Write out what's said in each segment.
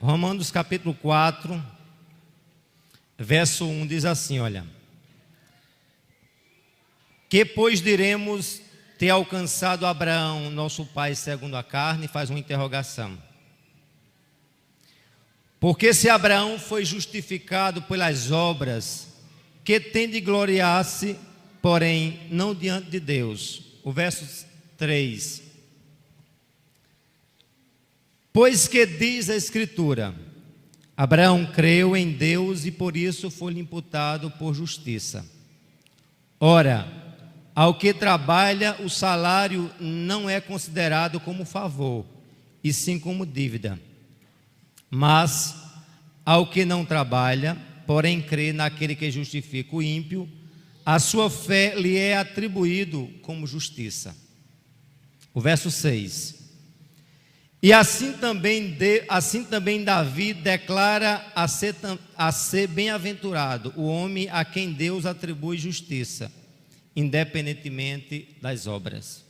Romanos capítulo 4, verso 1 diz assim, olha: que pois diremos ter alcançado Abraão, nosso pai segundo a carne? Faz uma interrogação. Porque se Abraão foi justificado pelas obras, que tem de gloriar-se, porém não diante de Deus. O verso 3: pois que diz a Escritura: Abraão creu em Deus e por isso foi-lhe imputado por justiça. Ora, ao que trabalha, o salário não é considerado como favor, e sim como dívida. Mas ao que não trabalha, porém crê naquele que justifica o ímpio, a sua fé lhe é atribuído como justiça. O verso 6: e assim também Davi declara a ser bem-aventurado o homem a quem Deus atribui justiça, independentemente das obras.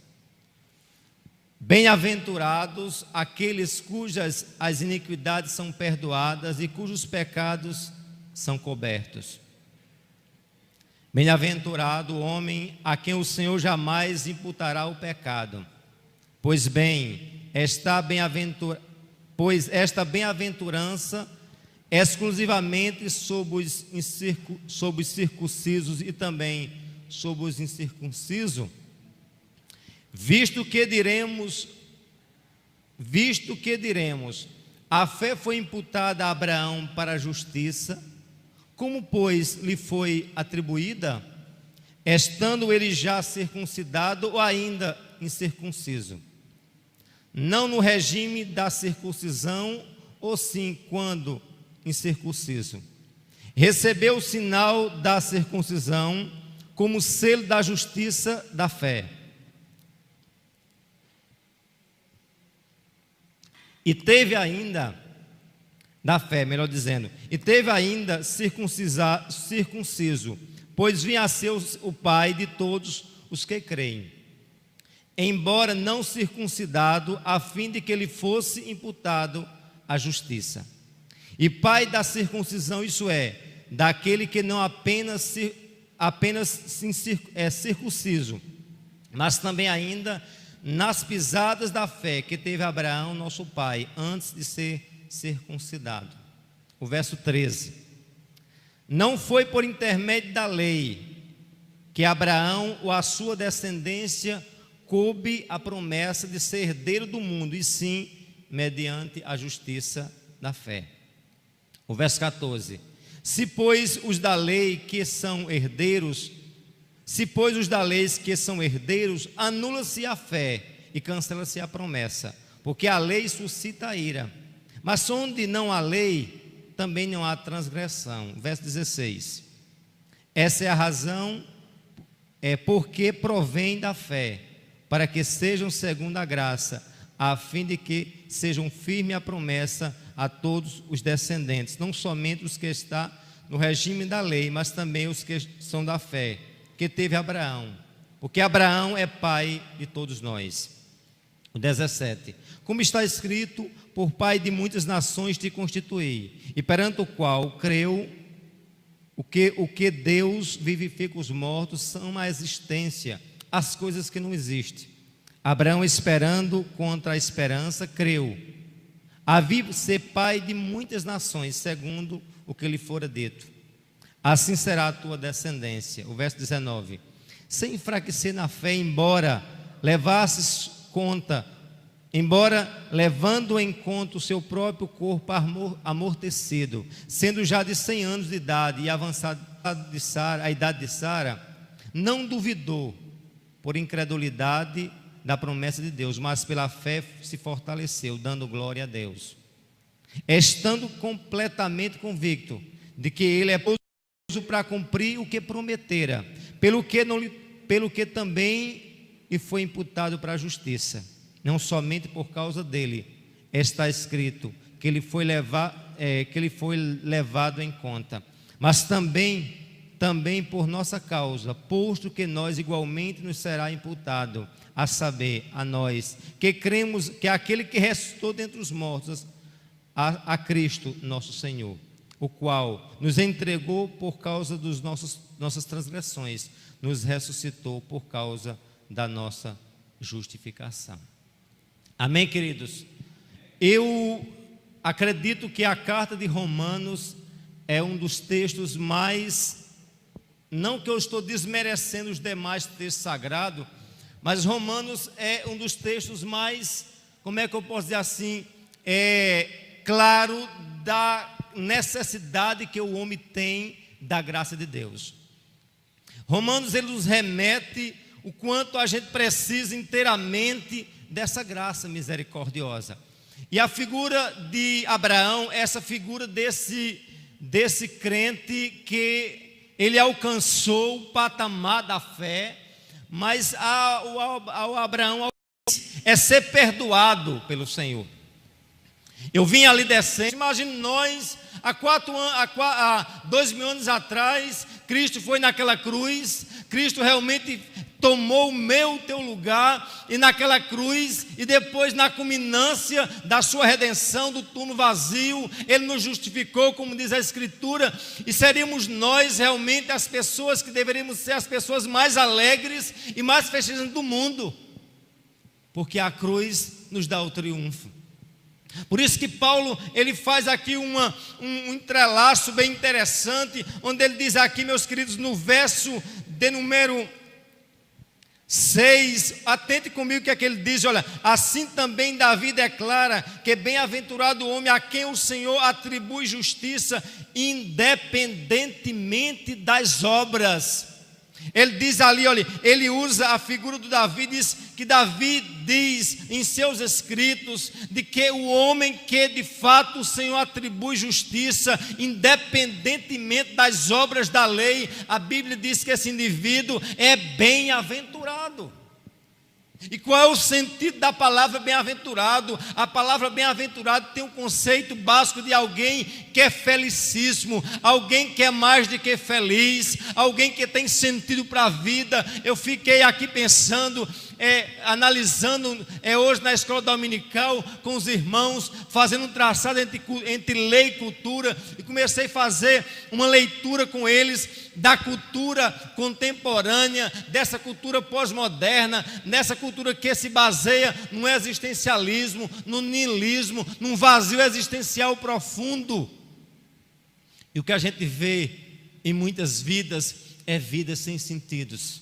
Bem-aventurados aqueles cujas as iniquidades são perdoadas e cujos pecados são cobertos. Bem-aventurado o homem a quem o Senhor jamais imputará o pecado. Pois esta bem-aventurança exclusivamente sobre os circuncisos e também sobre os incircuncisos, visto que diremos, a fé foi imputada a Abraão para a justiça, como pois lhe foi atribuída, estando ele já circuncidado ou ainda incircunciso? Não no regime da circuncisão, ou sim quando incircunciso. Recebeu o sinal da circuncisão como selo da justiça da fé. E teve ainda, da fé, melhor dizendo, e teve ainda circunciso, pois vinha a ser o pai de todos os que creem, embora não circuncidado, a fim de que ele fosse imputado à justiça. E pai da circuncisão, isso é, daquele que não apenas é circunciso, mas também ainda nas pisadas da fé que teve Abraão, nosso pai, antes de ser circuncidado. O verso 13: não foi por intermédio da lei que Abraão ou a sua descendência coube a promessa de ser herdeiro do mundo, e sim mediante a justiça da fé. O verso 14: se pois os da lei que são herdeiros, anula-se a fé e cancela-se a promessa, porque a lei suscita a ira. Mas onde não há lei, também não há transgressão. Verso 16: essa é a razão, porque provém da fé, para que sejam segundo a graça, a fim de que sejam firme a promessa a todos os descendentes, não somente os que estão no regime da lei, mas também os que são da fé, que teve Abraão, porque Abraão é pai de todos nós. O 17: como está escrito, por pai de muitas nações te constituí, e perante o qual creu o que Deus vivifica os mortos, são a existência, as coisas que não existem. Abraão, esperando contra a esperança, creu, a vir ser pai de muitas nações, segundo o que lhe fora dito: assim será a tua descendência. O verso 19: sem enfraquecer na fé, embora levando em conta o seu próprio corpo amortecido, sendo já de 100 anos de idade e avançada a idade de Sara, não duvidou por incredulidade da promessa de Deus, mas pela fé se fortaleceu, dando glória a Deus, estando completamente convicto de que ele é poderoso para cumprir o que prometera, pelo que também lhe foi imputado para a justiça. Não somente por causa dele, está escrito que ele foi levado em conta, mas também por nossa causa, posto que nós igualmente nos será imputado, a saber, a nós, que cremos que aquele que ressuscitou dentre os mortos, a Cristo nosso Senhor, o qual nos entregou por causa das nossas transgressões, nos ressuscitou por causa da nossa justificação. Amém, queridos? Eu acredito que a carta de Romanos é um dos textos mais, não que eu estou desmerecendo os demais textos sagrados, mas Romanos é um dos textos mais, como é que eu posso dizer assim, claro da necessidade que o homem tem da graça de Deus. Romanos, ele nos remete o quanto a gente precisa inteiramente dessa graça misericordiosa. E a figura de Abraão, essa figura desse crente que ele alcançou o patamar da fé, mas ao Abraão é ser perdoado pelo Senhor. Eu vim ali descendo, imagine nós, há 2000 anos atrás, Cristo foi naquela cruz, Cristo realmente tomou o teu lugar, e naquela cruz, e depois na culminância da sua redenção, do túmulo vazio, Ele nos justificou, como diz a Escritura, e seríamos nós realmente as pessoas que deveríamos ser as pessoas mais alegres e mais felizes do mundo, porque a cruz nos dá o triunfo. Por isso que Paulo, ele faz aqui um entrelaço bem interessante, onde ele diz aqui, meus queridos, no verso de número 6, atente comigo que é que ele diz, olha, assim também Davi declara que bem-aventurado o homem a quem o Senhor atribui justiça, independentemente das obras. Ele diz ali, olha, ele usa a figura do Davi, diz que Davi diz em seus escritos de que o homem que de fato o Senhor atribui justiça, independentemente das obras da lei, a Bíblia diz que esse indivíduo é bem-aventurado. E qual é o sentido da palavra bem-aventurado? A palavra bem-aventurado tem um conceito básico de alguém que é felicíssimo, alguém que é mais do que feliz, alguém que tem sentido para a vida. Eu fiquei aqui pensando, analisando hoje na escola dominical com os irmãos, fazendo um traçado entre lei e cultura, e comecei a fazer uma leitura com eles da cultura contemporânea, dessa cultura pós-moderna, nessa cultura que se baseia no existencialismo, no niilismo, num vazio existencial profundo. E o que a gente vê em muitas vidas é vidas sem sentidos.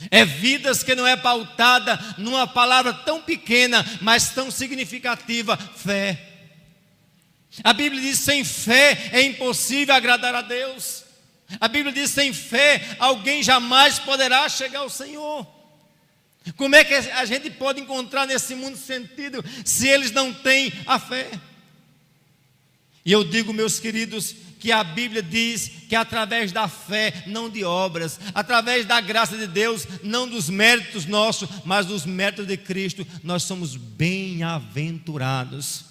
É vidas que não é pautada numa palavra tão pequena, mas tão significativa, fé. A Bíblia diz: sem fé é impossível agradar a Deus. A Bíblia diz: sem fé alguém jamais poderá chegar ao Senhor. Como é que a gente pode encontrar nesse mundo sentido se eles não têm a fé? E eu digo, meus queridos, que a Bíblia diz que através da fé, não de obras, através da graça de Deus, não dos méritos nossos, mas dos méritos de Cristo, nós somos bem-aventurados.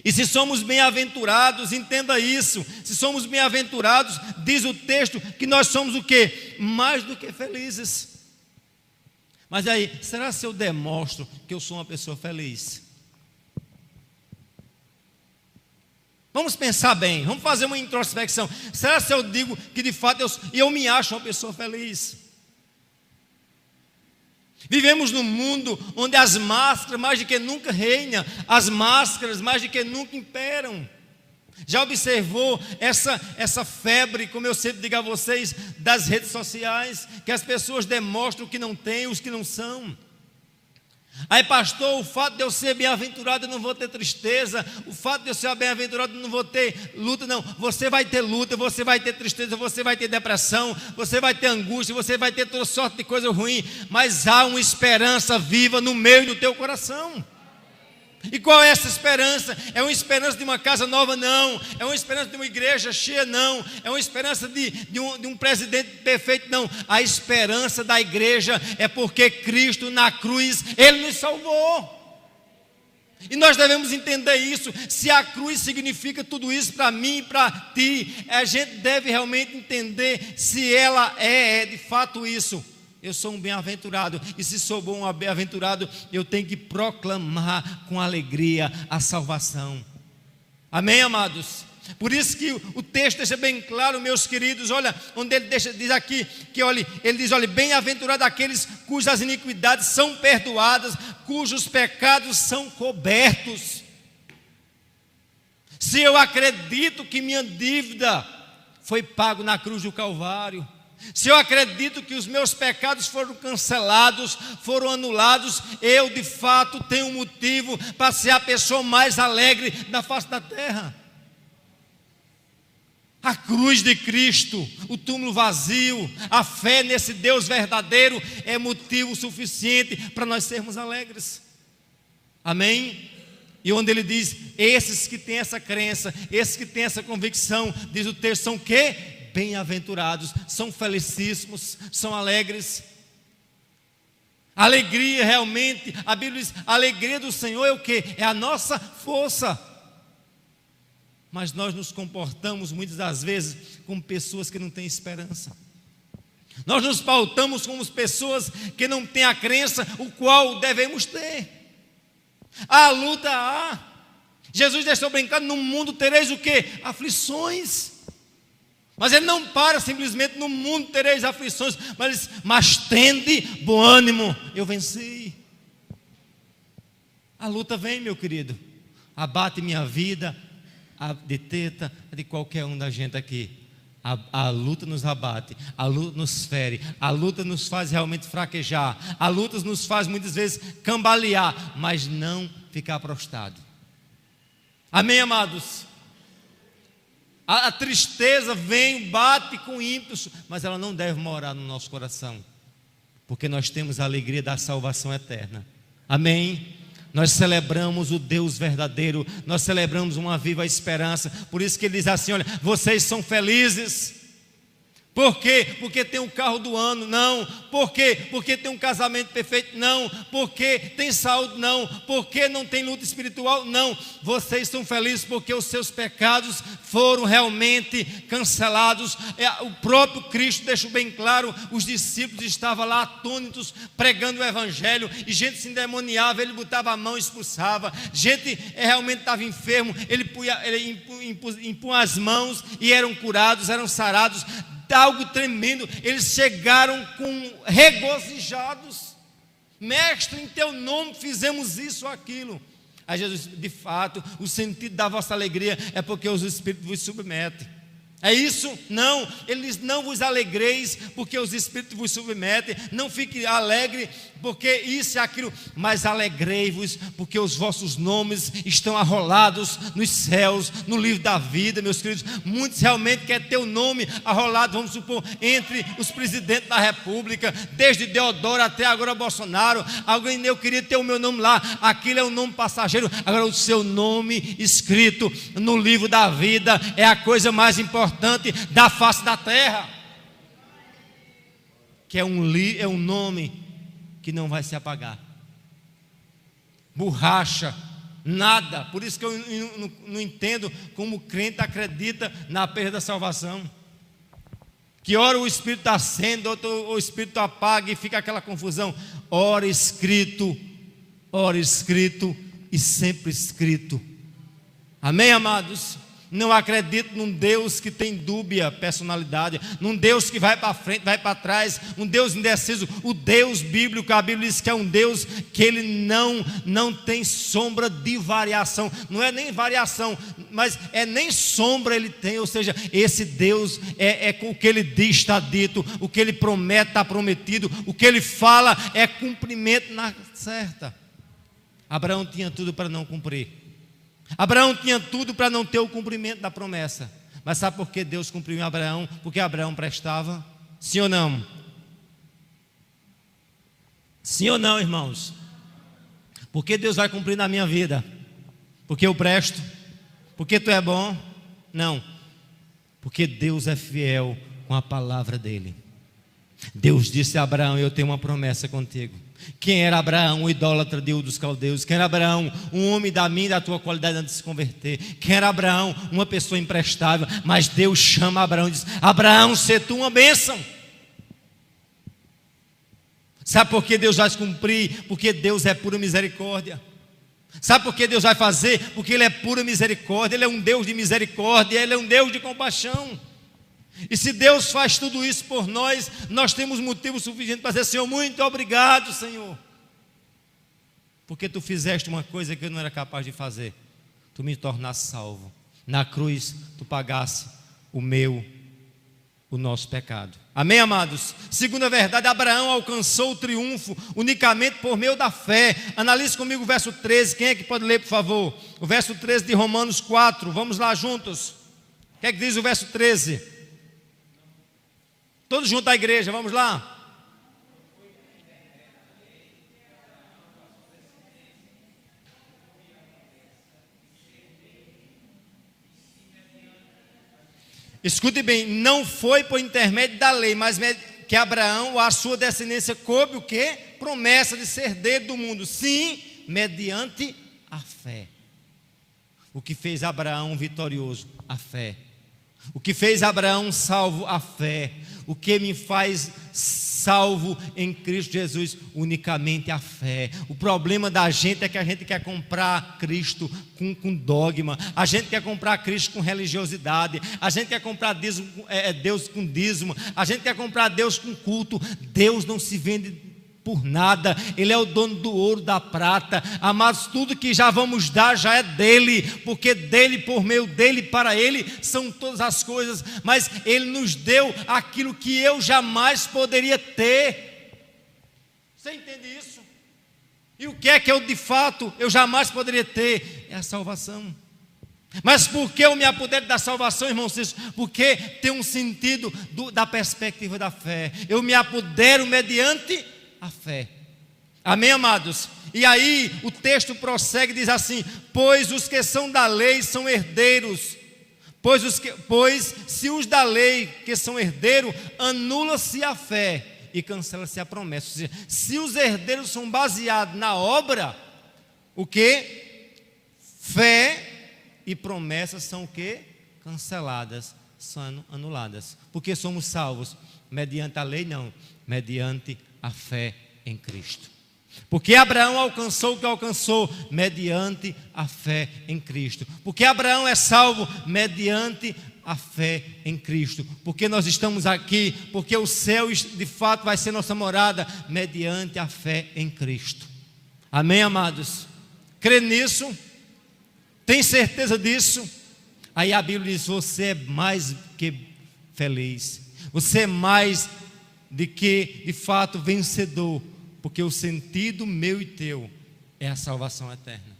E se somos bem-aventurados, entenda isso, se somos bem-aventurados, diz o texto que nós somos o quê? Mais do que felizes. Mas aí, será que eu demonstro que eu sou uma pessoa feliz? Vamos pensar bem, vamos fazer uma introspecção. Será que eu digo que de fato eu me acho uma pessoa feliz? Vivemos num mundo onde as máscaras mais do que nunca reinam, as máscaras mais do que nunca imperam. Já observou essa febre, como eu sempre digo a vocês, das redes sociais, que as pessoas demonstram o que não têm, os que não são? Aí, pastor, o fato de eu ser bem-aventurado eu não vou ter tristeza, o fato de eu ser bem-aventurado eu não vou ter luta. Não, você vai ter luta, você vai ter tristeza, você vai ter depressão, você vai ter angústia, você vai ter toda sorte de coisa ruim, mas há uma esperança viva no meio do teu coração. E qual é essa esperança? É uma esperança de uma casa nova? Não. É uma esperança de uma igreja cheia? Não. É uma esperança de um presidente perfeito? Não. A esperança da igreja é porque Cristo na cruz, Ele nos salvou. E nós devemos entender isso. Se a cruz significa tudo isso para mim e para ti, a gente deve realmente entender se ela é de fato isso. eu sou um bem-aventurado, e se sou bom bem-aventurado, eu tenho que proclamar com alegria a salvação. Amém, amados? Por isso que o texto deixa bem claro, meus queridos, olha, onde ele diz aqui, que olha, ele diz, olha, bem-aventurado aqueles cujas iniquidades são perdoadas, cujos pecados são cobertos. Se eu acredito que minha dívida foi pago na cruz do Calvário, se eu acredito que os meus pecados foram cancelados, foram anulados, eu de fato tenho um motivo para ser a pessoa mais alegre da face da terra. A cruz de Cristo, o túmulo vazio, a fé nesse Deus verdadeiro é motivo suficiente para nós sermos alegres. Amém? E onde ele diz, esses que têm essa crença, esses que têm essa convicção, diz o texto, são o quê? Bem-aventurados, são felicíssimos, são alegres. Alegria realmente, a Bíblia diz, a alegria do Senhor é o quê? É a nossa força. Mas nós nos comportamos muitas das vezes como pessoas que não têm esperança. Nós nos pautamos como pessoas que não têm a crença, o qual devemos ter. A luta há. Jesus deixou brincando, no mundo tereis o quê? Aflições. Mas ele não para simplesmente, no mundo tereis aflições, mas tende bom ânimo, eu venci. A luta vem, meu querido, abate minha vida, a de Teta, a de qualquer um da gente aqui. A luta nos abate, a luta nos fere, a luta nos faz realmente fraquejar, a luta nos faz muitas vezes cambalear, mas não ficar prostrado. Amém, amados? A tristeza vem, bate com ímpeto, mas ela não deve morar no nosso coração, porque nós temos a alegria da salvação eterna. Amém? Nós celebramos o Deus verdadeiro, nós celebramos uma viva esperança. Por isso que ele diz assim, olha, vocês são felizes. Por quê? Porque tem o carro do ano? Não. Por quê? Porque tem um casamento perfeito? Não. Porque tem saúde? Não. Porque não tem luta espiritual? Não. Vocês são felizes porque os seus pecados foram realmente cancelados. O próprio Cristo deixou bem claro, os discípulos estavam lá atônitos, pregando o evangelho, e gente se endemoniava, ele botava a mão e expulsava. Gente realmente estava enfermo, ele impunha as mãos e eram curados, eram sarados. Algo tremendo, eles chegaram com regozijados. Mestre, em teu nome fizemos isso ou aquilo. Aí Jesus, de fato, o sentido da vossa alegria é porque os espíritos vos submetem. É isso? Não, ele diz, não vos alegreis porque os espíritos vos submetem, não fique alegre porque isso e aquilo, mas alegrei-vos porque os vossos nomes estão arrolados nos céus, no livro da vida, meus queridos. Muitos realmente querem ter o nome arrolado, vamos supor, entre os presidentes da república, desde Deodoro até agora Bolsonaro. Alguém, eu queria ter o meu nome lá, aquilo é um nome passageiro, agora o seu nome escrito no livro da vida é a coisa mais importante da face da terra, que é um nome que não vai se apagar. Borracha, nada. Por isso que eu não entendo como o crente acredita na perda da salvação, que ora o Espírito acende, outro o Espírito apaga e fica aquela confusão. Ora escrito e sempre escrito. Amém, amados? Não acredito num Deus que tem dúbia personalidade, num Deus que vai para frente, vai para trás, um Deus indeciso. O Deus bíblico, a Bíblia diz que é um Deus que ele não tem sombra de variação. Não é nem variação, mas é nem sombra ele tem. Ou seja, esse Deus é com o que ele diz está dito, o que ele promete está prometido, o que ele fala é cumprimento na certa. Abraão tinha tudo para não cumprir. Abraão tinha tudo para não ter o cumprimento da promessa. Mas sabe por que Deus cumpriu em Abraão? Porque Abraão prestava? Sim ou não? Sim ou não, irmãos? Porque Deus vai cumprir na minha vida? Porque eu presto? Porque tu é bom? Não. Porque Deus é fiel com a palavra dele. Deus disse a Abraão, eu tenho uma promessa contigo. Quem era Abraão? O idólatra de Ur dos caldeus. Quem era Abraão? Um homem da minha e da tua qualidade antes de se converter. Quem era Abraão? Uma pessoa imprestável. Mas Deus chama Abraão e diz, Abraão, sê tu uma bênção. Sabe por que Deus vai cumprir? Porque Deus é pura misericórdia. Sabe por que Deus vai fazer? Porque Ele é pura misericórdia, Ele é um Deus de misericórdia, Ele é um Deus de compaixão. E se Deus faz tudo isso por nós, nós temos motivo suficiente para dizer: Senhor, muito obrigado, Senhor, porque Tu fizeste uma coisa que eu não era capaz de fazer. Tu me tornaste salvo. Na cruz, Tu pagaste o nosso pecado. Amém, amados? Segunda verdade, Abraão alcançou o triunfo unicamente por meio da fé. Analise comigo o verso 13. Quem é que pode ler, por favor? O verso 13 de Romanos 4. Vamos lá juntos. O que é que diz o verso 13? Todos juntos à igreja, vamos lá. Escute bem, não foi por intermédio da lei, mas que Abraão, a sua descendência, coube o quê? Promessa de ser herdeiro do mundo. Sim, mediante a fé. O que fez Abraão vitorioso? A fé. O que fez Abraão salvo? A fé. O que me faz salvo em Cristo Jesus? Unicamente a fé. O problema da gente é que a gente quer comprar Cristo com dogma. A gente quer comprar Cristo com religiosidade. A gente quer comprar Deus com dízimo. A gente quer comprar Deus com culto. Deus não se vende por nada. Ele é o dono do ouro, da prata. Amados, tudo que já vamos dar já é dele, porque dele, por meio dele, para ele são todas as coisas. Mas ele nos deu aquilo que eu jamais poderia ter. Você entende isso? E o que é que eu de fato eu jamais poderia ter? É a salvação. Mas por que eu me apodero da salvação, irmãos? Porque tem um sentido da perspectiva da fé. Eu me apodero mediante a fé. Amém, amados? E aí o texto prossegue e diz assim: pois os que são da lei são herdeiros. Pois se os da lei que são herdeiros, anula-se a fé e cancela-se a promessa. Ou seja, se os herdeiros são baseados na obra, o que? Fé e promessas são o que? Canceladas, são anuladas. Porque somos salvos mediante a lei? Não, mediante a fé em Cristo. Porque Abraão alcançou o que alcançou? Mediante a fé em Cristo. Porque Abraão é salvo? Mediante a fé em Cristo. Porque nós estamos aqui? Porque o céu de fato vai ser nossa morada? Mediante a fé em Cristo. Amém, amados? Crê nisso? Tem certeza disso? Aí a Bíblia diz: você é mais que feliz. Você é mais de que, de fato, vencedor, porque o sentido meu e teu é a salvação eterna.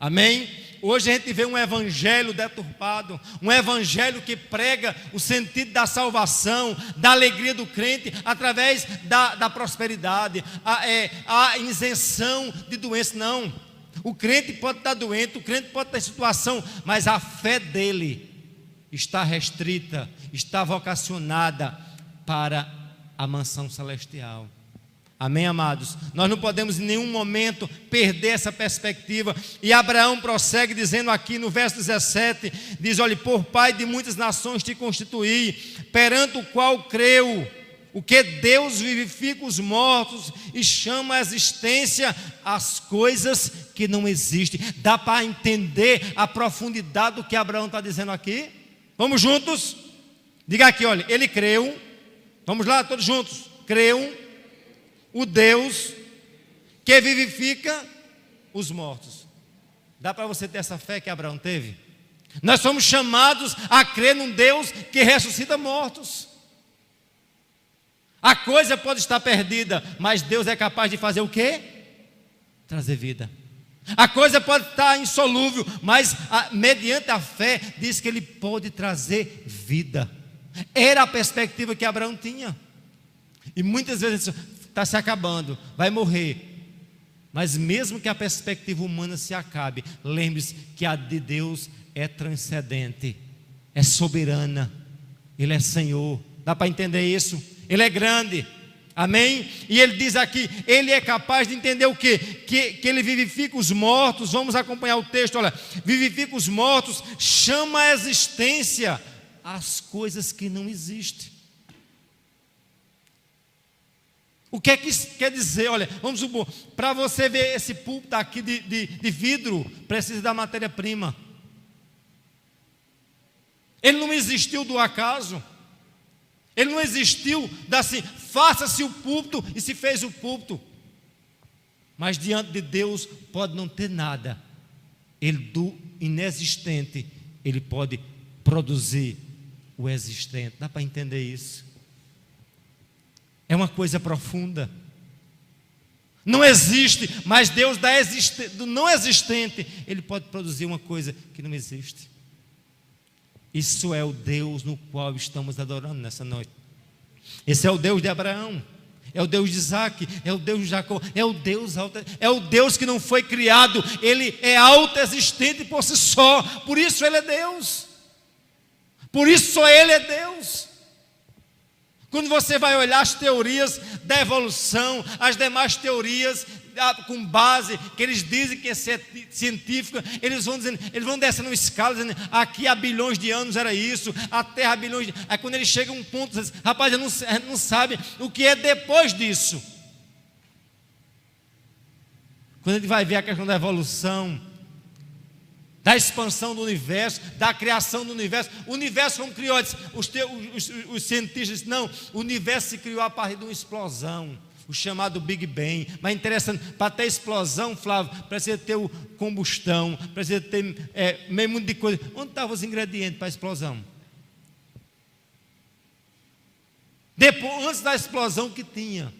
Amém? Hoje a gente vê um evangelho deturpado, um evangelho que prega o sentido da salvação, da alegria do crente, através da prosperidade, a isenção de doença. Não, o crente pode estar doente, o crente pode estar em situação, mas a fé dele está restrita, está vocacionada para a mansão celestial. Amém, amados? Nós não podemos em nenhum momento perder essa perspectiva. E Abraão prossegue dizendo aqui no verso 17, diz: olha, por pai de muitas nações te constituí, perante o qual creu, o que Deus vivifica os mortos e chama à existência as coisas que não existem. Dá para entender a profundidade do que Abraão está dizendo aqui? Vamos juntos? Diga aqui, olha, ele creu. Vamos lá, todos juntos. Creu o Deus que vivifica os mortos. Dá para você ter essa fé que Abraão teve? Nós somos chamados a crer num Deus que ressuscita mortos. A coisa pode estar perdida, mas Deus é capaz de fazer o quê? Trazer vida. A coisa pode estar insolúvel, mas mediante a fé diz que Ele pode trazer vida. Era a perspectiva que Abraão tinha. E muitas vezes está se acabando, vai morrer. Mas mesmo que a perspectiva humana se acabe, lembre-se que a de Deus é transcendente, é soberana. Ele é Senhor. Dá para entender isso? Ele é grande. Amém? E ele diz aqui, ele é capaz de entender o quê? Que ele vivifica os mortos. Vamos acompanhar o texto, olha. Vivifica os mortos, chama a existência as coisas que não existem. O que é que isso quer dizer? Olha, vamos supor, para você ver esse púlpito aqui de vidro, precisa da matéria-prima. Ele não existiu do acaso. Ele não existiu assim, faça-se o púlpito e se fez o púlpito. Mas diante de Deus pode não ter nada. Ele do inexistente, Ele pode produzir o existente. Dá para entender isso? É uma coisa profunda. Não existe, mas Deus do não existente, Ele pode produzir uma coisa que não existe. Isso é o Deus no qual estamos adorando nessa noite. Esse é o Deus de Abraão, é o Deus de Isaac, é o Deus de Jacó, é o Deus que não foi criado. Ele é autoexistente por si só, por isso Ele é Deus. Por isso só Ele é Deus. Quando você vai olhar as teorias da evolução, as demais teorias com base, que eles dizem que é científica, eles vão descendo uma escala, dizendo, aqui há bilhões de anos era isso, a Terra há bilhões de anos. Aí quando eles chegam a um ponto, dizem, rapaz, a gente não sabe o que é depois disso. Quando a gente vai ver a questão da evolução, da expansão do universo, da criação do universo. O universo como criou, os cientistas dizem, não, o universo se criou a partir de uma explosão, o chamado Big Bang. Mas interessante, para ter explosão, Flávio, precisa ter combustão, precisa ter meio mundo de coisa. Onde estavam os ingredientes para a explosão? Depois, antes da explosão que tinha.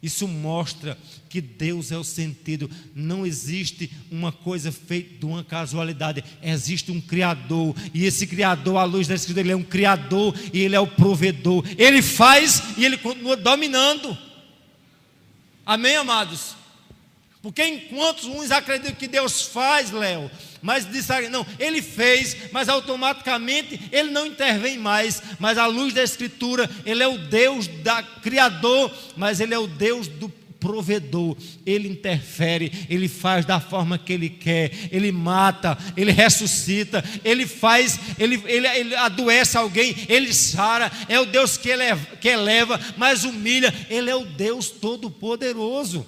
Isso mostra que Deus é o sentido. Não existe uma coisa feita de uma casualidade. Existe um Criador. E esse Criador, à luz da Escritura, Ele é um Criador e Ele é o provedor. Ele faz e Ele continua dominando. Amém, amados? Porque enquanto uns acreditam que Deus faz, Léo, mas disseram, não, Ele fez, mas automaticamente Ele não intervém mais. Mas à luz da Escritura, Ele é o Deus Criador, mas Ele é o Deus do provedor. Ele interfere, Ele faz da forma que Ele quer, Ele mata, Ele ressuscita, Ele faz, Ele adoece alguém, Ele sara. É o Deus que eleva, mas humilha. Ele é o Deus Todo-Poderoso.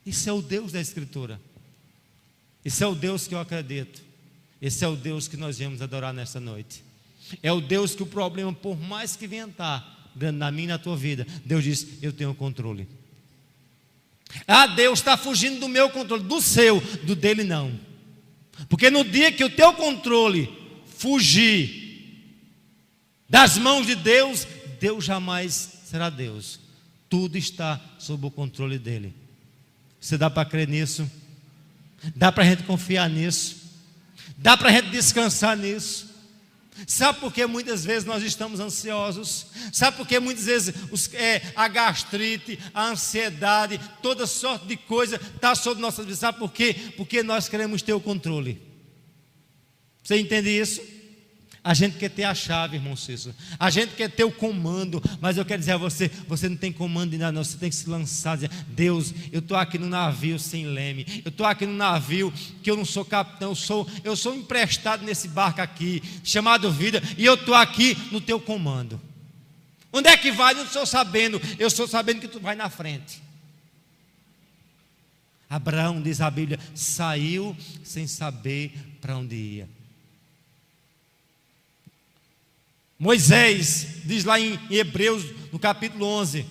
Isso é o Deus da Escritura. Esse é o Deus que eu acredito. Esse é o Deus que nós viemos adorar nesta noite. É o Deus que o problema, por mais que venha estar grande na minha e na tua vida, Deus diz, eu tenho o controle. Ah, Deus está fugindo do meu controle, do seu, do dele não. Porque no dia que o teu controle fugir das mãos de Deus, Deus jamais será Deus. Tudo está sob o controle dele. Você dá para crer nisso? Dá para a gente confiar nisso? Dá para a gente descansar nisso? Sabe por que muitas vezes nós estamos ansiosos? Sabe por que muitas vezes a gastrite, a ansiedade, toda sorte de coisa está sobre nossas vidas? Sabe por quê? Porque nós queremos ter o controle. Você entende isso? A gente quer ter a chave, irmão Cícero. A gente quer ter o comando. Mas eu quero dizer a você, você não tem comando de nada não. Você tem que se lançar, dizer, Deus, eu estou aqui no navio sem leme. Eu estou aqui no navio que eu não sou capitão. Eu sou emprestado nesse barco aqui, chamado vida. E eu estou aqui no teu comando. Onde é que vai? Não estou sabendo. Eu estou sabendo que tu vai na frente. Abraão, diz a Bíblia, saiu sem saber para onde ia. Moisés, diz lá em Hebreus, no capítulo 11,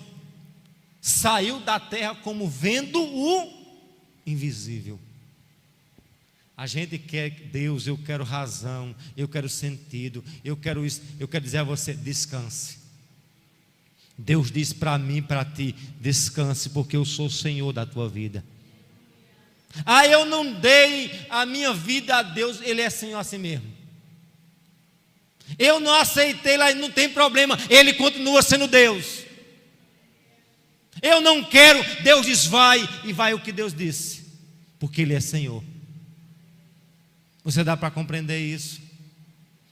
saiu da terra como vendo o invisível. A gente quer Deus, eu quero razão, eu quero sentido, eu quero isso. Eu quero dizer a você, descanse. Deus diz para mim e para ti, descanse, porque eu sou o Senhor da tua vida. Ah, eu não dei a minha vida a Deus, Ele é Senhor a si mesmo. Eu não aceitei lá, não tem problema, Ele continua sendo Deus. Eu não quero, Deus diz vai, e vai o que Deus disse, porque Ele é Senhor. Você dá para compreender isso?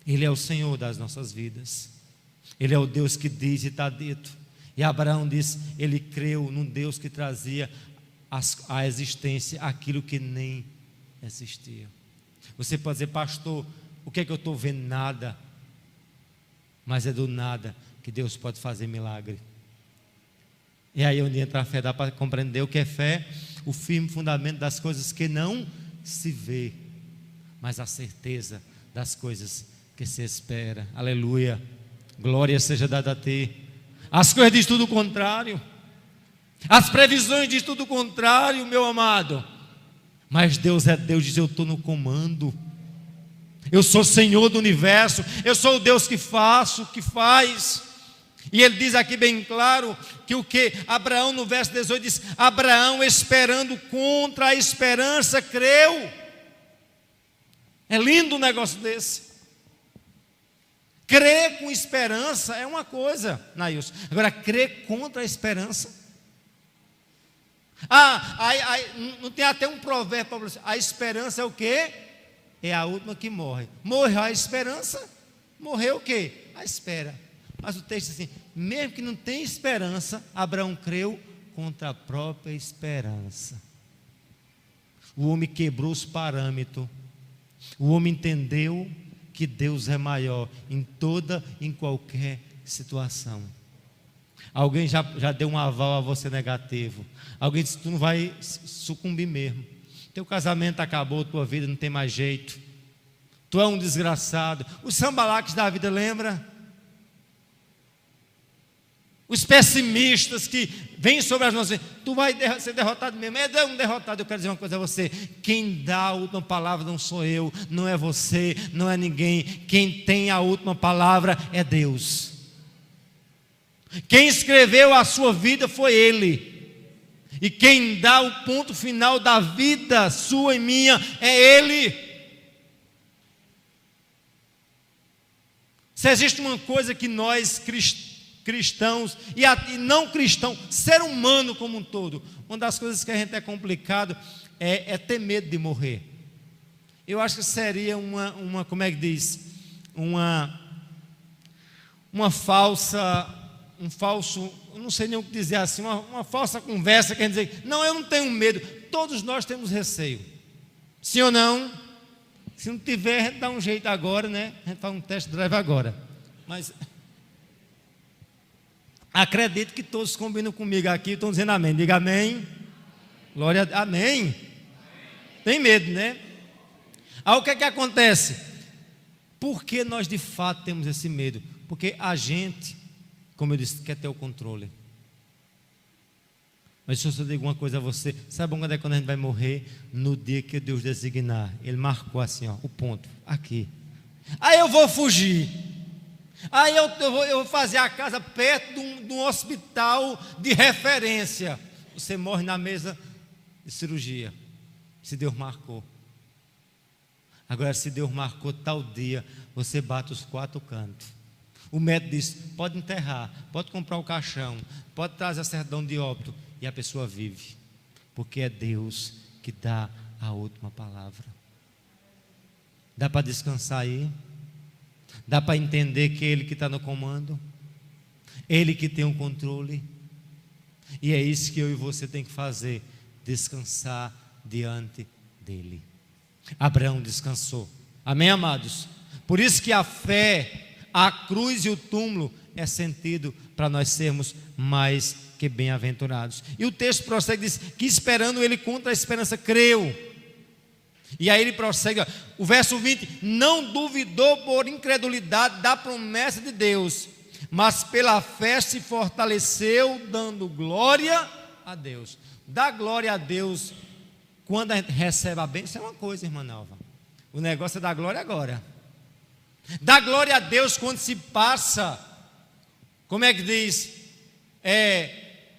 Ele é o Senhor das nossas vidas. Ele é o Deus que diz e está dito. E Abraão disse, ele creu num Deus que trazia à existência aquilo que nem existia. Você pode dizer, pastor, o que é que eu estou vendo? Nada. Mas é do nada que Deus pode fazer milagre. E aí onde entra a fé, dá para compreender o que é fé? O firme fundamento das coisas que não se vê, mas a certeza das coisas que se espera. Aleluia, glória seja dada a ti. As coisas diz tudo o contrário, as previsões diz tudo o contrário, meu amado. Mas Deus é Deus, diz: eu estou no comando, eu sou Senhor do universo, eu sou o Deus que faço, que faz. E ele diz aqui bem claro que o que? Abraão no verso 18 diz: Abraão esperando contra a esperança creu. É lindo um negócio desse. Crer com esperança é uma coisa, Nailson. Agora, crer contra a esperança. Não tem até um provérbio para você: a esperança é o quê? É a última que morre. Morreu a esperança, morreu o quê? A espera. Mas o texto diz assim: mesmo que não tenha esperança, Abraão creu contra a própria esperança. O homem quebrou os parâmetros. O homem entendeu que Deus é maior em toda, em qualquer situação. Alguém já deu um aval a você negativo. Alguém disse: tu não vai sucumbir mesmo. Teu casamento acabou, tua vida não tem mais jeito. Tu é um desgraçado. Os sambalaques da vida, lembra? Os pessimistas que vêm sobre as nossas, tu vai ser derrotado mesmo. É um derrotado. Eu quero dizer uma coisa a você: quem dá a última palavra não sou eu, não é você, não é ninguém. Quem tem a última palavra é Deus. Quem escreveu a sua vida foi Ele. E quem dá o ponto final da vida sua e minha é Ele. Se existe uma coisa que nós cristãos e não cristãos, ser humano como um todo, uma das coisas que a gente é complicado é ter medo de morrer. Eu acho que seria uma como é que diz? Uma falsa, um falso, eu não sei nem o que dizer assim, uma falsa conversa, quer dizer: não, eu não tenho medo. Todos nós temos receio, sim ou não? Se não tiver, a gente dá um jeito agora, né? A gente faz um test drive agora. Mas acredito que todos combinam comigo aqui, estão dizendo amém. Diga amém. Glória a Deus. Amém. Tem medo, né? Aí o que é que acontece? Por que nós de fato temos esse medo? Porque a gente, como eu disse, quer ter o controle. Mas se eu só digo uma coisa a você: sabe quando a gente vai morrer? No dia que Deus designar. Ele marcou assim, ó, o ponto, aqui. Aí eu vou fugir. Aí eu vou fazer a casa perto de um hospital de referência. Você morre na mesa de cirurgia, se Deus marcou. Agora, se Deus marcou tal dia, você bate os 4 cantos. O médico diz: pode enterrar, pode comprar o caixão, pode trazer a certidão de óbito, e a pessoa vive, porque é Deus que dá a última palavra. Dá para descansar aí? Dá para entender que é Ele que está no comando, Ele que tem o controle? E é isso que eu e você tem que fazer: descansar diante dEle. Abraão descansou, amém, amados? Por isso que a fé, a cruz e o túmulo é sentido para nós sermos mais que bem-aventurados. E o texto prossegue, diz que esperando ele contra a esperança creu. E aí ele prossegue, o verso 20: não duvidou por incredulidade da promessa de Deus, mas pela fé se fortaleceu, dando glória a Deus. Dá glória a Deus quando a gente recebe a bênção é uma coisa, irmã Nalva. O negócio é dar glória agora. Dá glória a Deus quando se passa, como é que diz?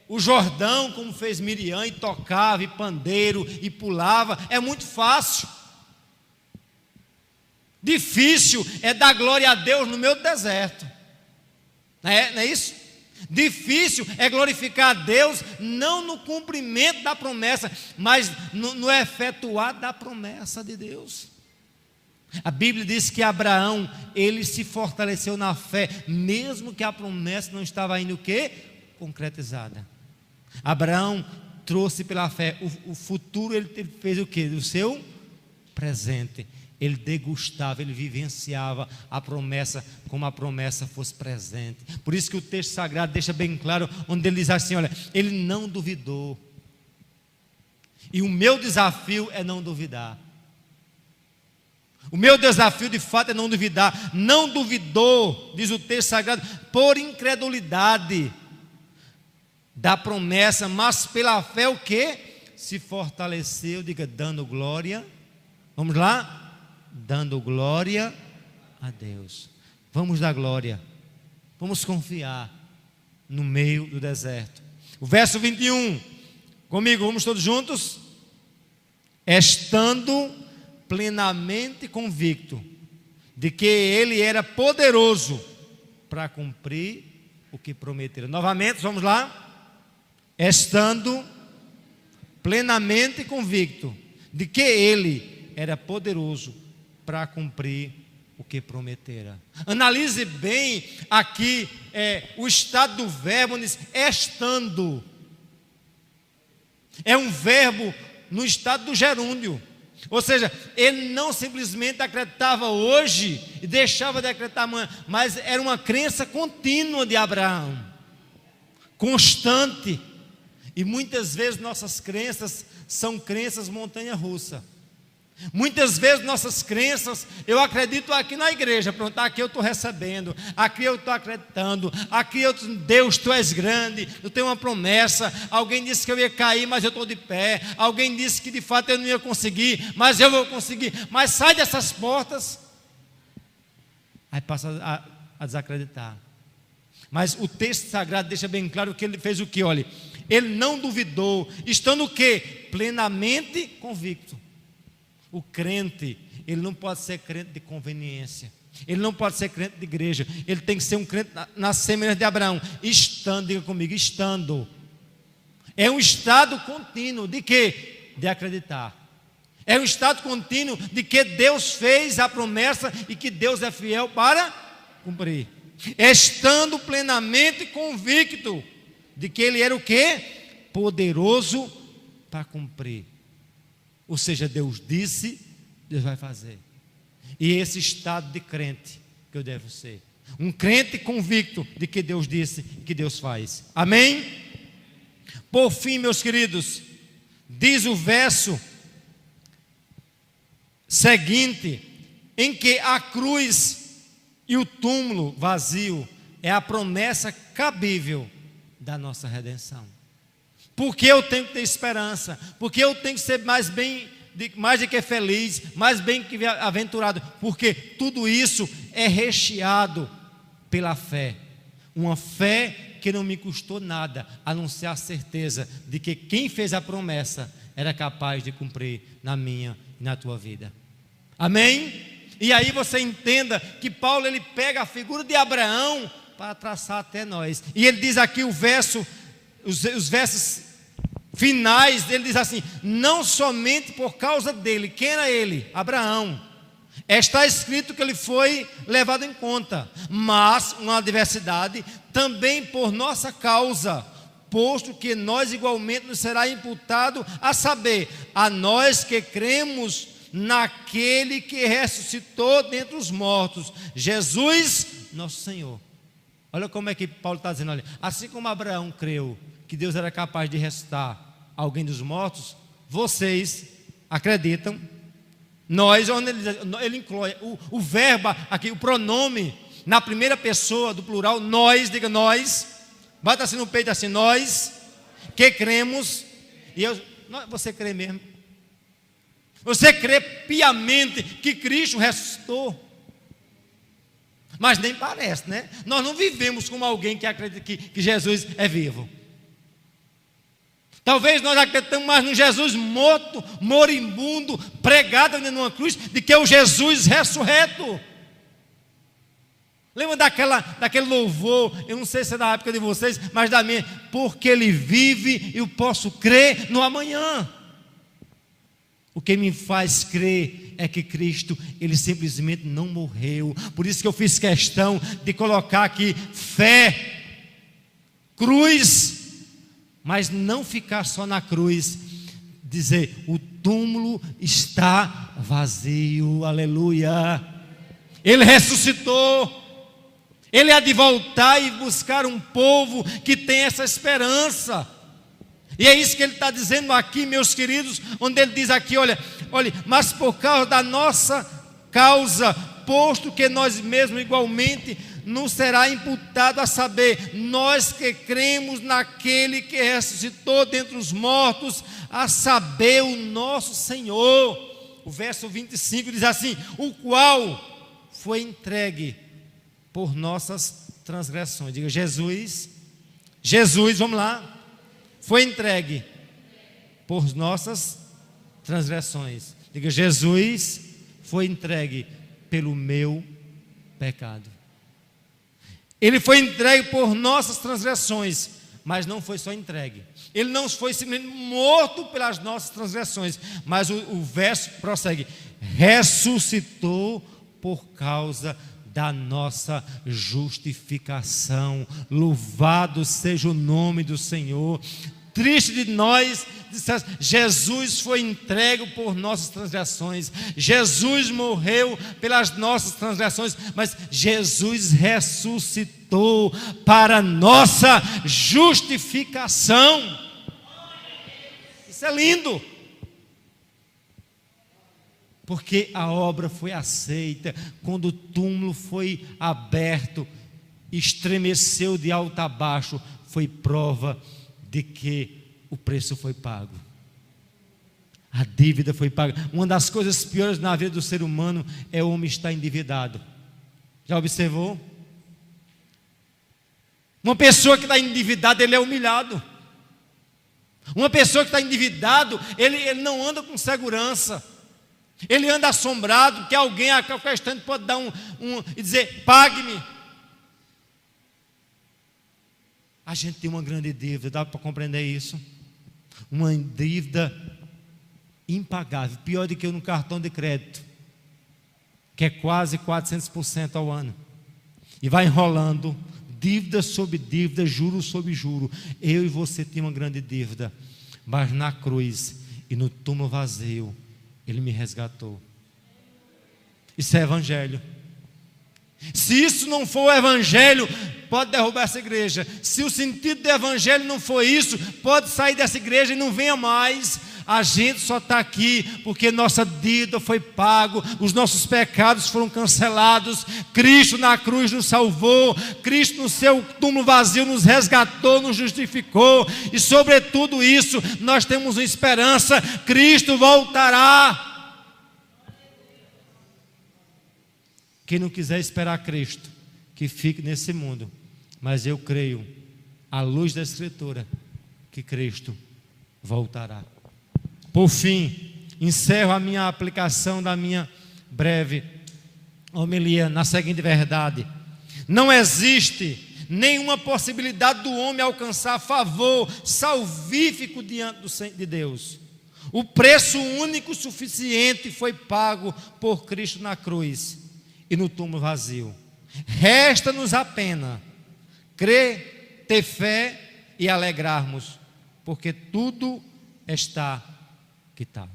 O Jordão, como fez Miriam, e tocava, e pandeiro, e pulava. É muito fácil. Difícil é dar glória a Deus no meu deserto. Não é isso? Difícil é glorificar a Deus, não no cumprimento da promessa, mas no efetuar da promessa de Deus. A Bíblia diz que Abraão, ele se fortaleceu na fé, mesmo que a promessa não estava ainda o quê? Concretizada. Abraão trouxe pela fé o futuro, ele fez o quê? Do seu presente. ele degustava, ele vivenciava a promessa como a promessa fosse presente. Por isso que o texto sagrado deixa bem claro, onde ele diz assim, olha, ele não duvidou. E o meu desafio é não duvidar. O meu desafio de fato é não duvidar. Não duvidou, diz o texto sagrado, por incredulidade da promessa, mas pela fé o quê? Se fortaleceu, diga, dando glória. Vamos lá? Dando glória a Deus. Vamos dar glória. Vamos confiar no meio do deserto. O verso 21. Comigo, vamos todos juntos? Estando plenamente convicto de que ele era poderoso para cumprir o que prometera. Novamente, vamos lá? Estando plenamente convicto de que ele era poderoso para cumprir o que prometera. Analise bem aqui o estado do verbo, estando. É um verbo no estado do gerúndio. Ou seja, ele não simplesmente acreditava hoje e deixava de acreditar amanhã, mas era uma crença contínua de Abraão, constante. E muitas vezes nossas crenças são crenças montanha-russa. Muitas vezes nossas crenças, eu acredito aqui na igreja, pronto, aqui eu estou recebendo, aqui eu estou acreditando, aqui Deus, tu és grande, eu tenho uma promessa, alguém disse que eu ia cair, mas eu estou de pé, alguém disse que de fato eu não ia conseguir, mas eu vou conseguir, mas sai dessas portas, aí passa a desacreditar. Mas o texto sagrado deixa bem claro que ele fez o que? Olha, ele não duvidou, estando o que? Plenamente convicto. O crente, ele não pode ser crente de conveniência, ele não pode ser crente de igreja, ele tem que ser um crente na semelhança de Abraão, estando, diga comigo, estando. É um estado contínuo de quê? De acreditar. É um estado contínuo de que Deus fez a promessa e que Deus é fiel para cumprir. Estando plenamente convicto de que ele era o quê? Poderoso para cumprir. Ou seja, Deus disse, Deus vai fazer. E esse estado de crente que eu devo ser. Um crente convicto de que Deus disse e que Deus faz. Amém? Por fim, meus queridos, diz o verso seguinte, em que a cruz e o túmulo vazio é a promessa cabível da nossa redenção. Porque eu tenho que ter esperança, porque eu tenho que ser mais do que feliz, mais bem que aventurado, porque tudo isso é recheado pela fé, uma fé que não me custou nada, a não ser a certeza de que quem fez a promessa era capaz de cumprir na minha e na tua vida. Amém? E aí você entenda que Paulo ele pega a figura de Abraão para traçar até nós, e ele diz aqui os versos finais, ele diz assim, não somente por causa dele. Quem era ele? Abraão. Está escrito que ele foi levado em conta, mas uma adversidade também por nossa causa, posto que nós igualmente nos será imputado, a saber, a nós que cremos naquele que ressuscitou dentre os mortos, Jesus nosso Senhor. Olha como é que Paulo está dizendo, olha, assim como Abraão creu que Deus era capaz de ressuscitar alguém dos mortos, vocês acreditam, nós, onde ele inclui o verbo aqui, o pronome, na primeira pessoa do plural, nós, diga nós, bata assim no peito assim, nós, que cremos, você crê mesmo, você crê piamente que Cristo ressuscitou, mas nem parece, né? Nós não vivemos como alguém que acredita que Jesus é vivo. Talvez nós acreditamos mais num Jesus morto, moribundo, pregado numa cruz, do que o Jesus ressurreto. Lembra daquele louvor, eu não sei se é da época de vocês, mas da minha, porque Ele vive, eu posso crer no amanhã. O que me faz crer é que Cristo, Ele simplesmente não morreu. Por isso que eu fiz questão de colocar aqui fé, cruz, mas não ficar só na cruz, dizer: o túmulo está vazio, aleluia. Ele ressuscitou. Ele há de voltar e buscar um povo que tem essa esperança. E é isso que ele está dizendo aqui, meus queridos, onde ele diz aqui, olha, mas por causa da nossa causa, posto que nós mesmos igualmente nos será imputado, a saber, nós que cremos naquele que ressuscitou dentre os mortos, a saber, o nosso Senhor. O verso 25 diz assim: o qual foi entregue por nossas transgressões. Diga: Jesus, vamos lá, foi entregue por nossas transgressões. Diga: Jesus foi entregue pelo meu pecado. Ele foi entregue por nossas transgressões, mas não foi só entregue. Ele não foi simplesmente morto pelas nossas transgressões, mas o verso prossegue: ressuscitou por causa da nossa justificação. Louvado seja o nome do Senhor. Triste de nós, Jesus foi entregue por nossas transgressões, Jesus morreu pelas nossas transgressões, mas Jesus ressuscitou para nossa justificação. Isso é lindo, porque a obra foi aceita. Quando o túmulo foi aberto, estremeceu de alto a baixo, foi prova de que o preço foi pago, a dívida foi paga. Uma das coisas piores na vida do ser humano é o homem estar endividado. Já observou? Uma pessoa que está endividada, ele é humilhado. Uma pessoa que está endividado, ele não anda com segurança. Ele anda assombrado, que alguém a qualquer instante pode dar e dizer: pague-me. A gente tem uma grande dívida, dá para compreender isso? Uma dívida impagável, pior do que no cartão de crédito, que é quase 400% ao ano, e vai enrolando, dívida sobre dívida, juro sobre juro. Eu e você tem uma grande dívida, mas na cruz e no túmulo vazio, Ele me resgatou. Isso é evangelho. Se isso não for o evangelho, pode derrubar essa igreja. Se o sentido do evangelho não for isso, pode sair dessa igreja e não venha mais. A gente só está aqui porque nossa dívida foi pago, os nossos pecados foram cancelados. Cristo na cruz nos salvou, Cristo no seu túmulo vazio nos resgatou, nos justificou. E sobre tudo isso nós temos uma esperança: Cristo voltará. Quem não quiser esperar Cristo, que fique nesse mundo. Mas eu creio, à luz da Escritura, que Cristo voltará. Por fim, encerro a minha aplicação da minha breve homilia na seguinte verdade: não existe nenhuma possibilidade do homem alcançar favor salvífico diante de Deus. O preço único suficiente foi pago por Cristo na cruz e no túmulo vazio. Resta-nos apenas crer, ter fé e alegrarmos, porque tudo está quitado.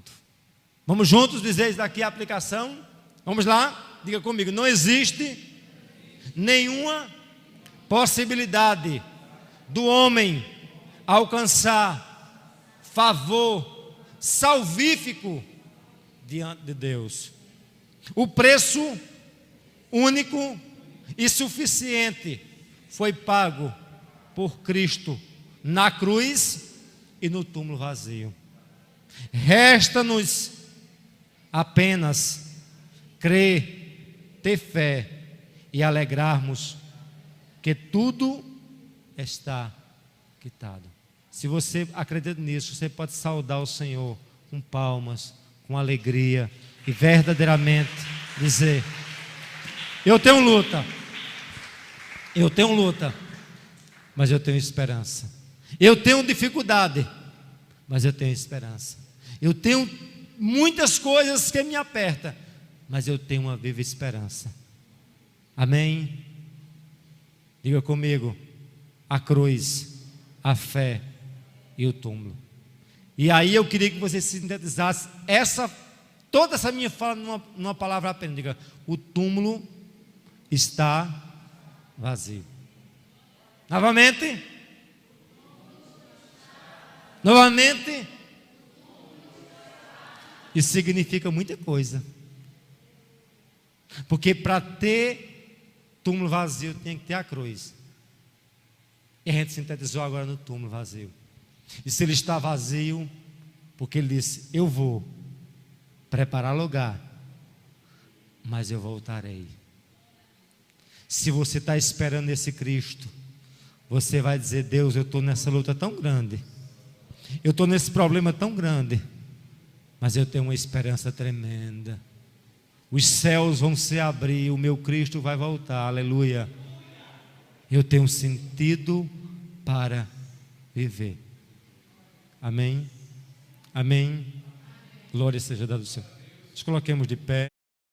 Vamos juntos dizer isso daqui, a aplicação? Vamos lá? Diga comigo: não existe nenhuma possibilidade do homem alcançar favor salvífico diante de Deus. O preço único e suficiente foi pago por Cristo na cruz e no túmulo vazio. Resta-nos apenas crer, ter fé e alegrarmos, que tudo está quitado. Se você acredita nisso, você pode saudar o Senhor com palmas, com alegria, e verdadeiramente dizer: eu tenho luta, mas eu tenho esperança. Eu tenho dificuldade, mas eu tenho esperança. Eu tenho muitas coisas que me apertam, mas eu tenho uma viva esperança. Amém? Diga comigo: a cruz, a fé e o túmulo. E aí eu queria que você sintetizasse toda essa minha fala numa palavra apenas. Diga: o túmulo está vazio. Novamente. Novamente. Isso significa muita coisa. Porque para ter túmulo vazio tinha que ter a cruz. E a gente sintetizou agora no túmulo vazio. E se ele está vazio, porque ele disse: eu vou preparar lugar, mas eu voltarei. Se você está esperando esse Cristo, você vai dizer: Deus, eu estou nessa luta tão grande, eu estou nesse problema tão grande, mas eu tenho uma esperança tremenda. Os céus vão se abrir, o meu Cristo vai voltar, aleluia. Eu tenho um sentido para viver. Amém? Amém? Glória seja dada ao Senhor. Nos coloquemos de pé.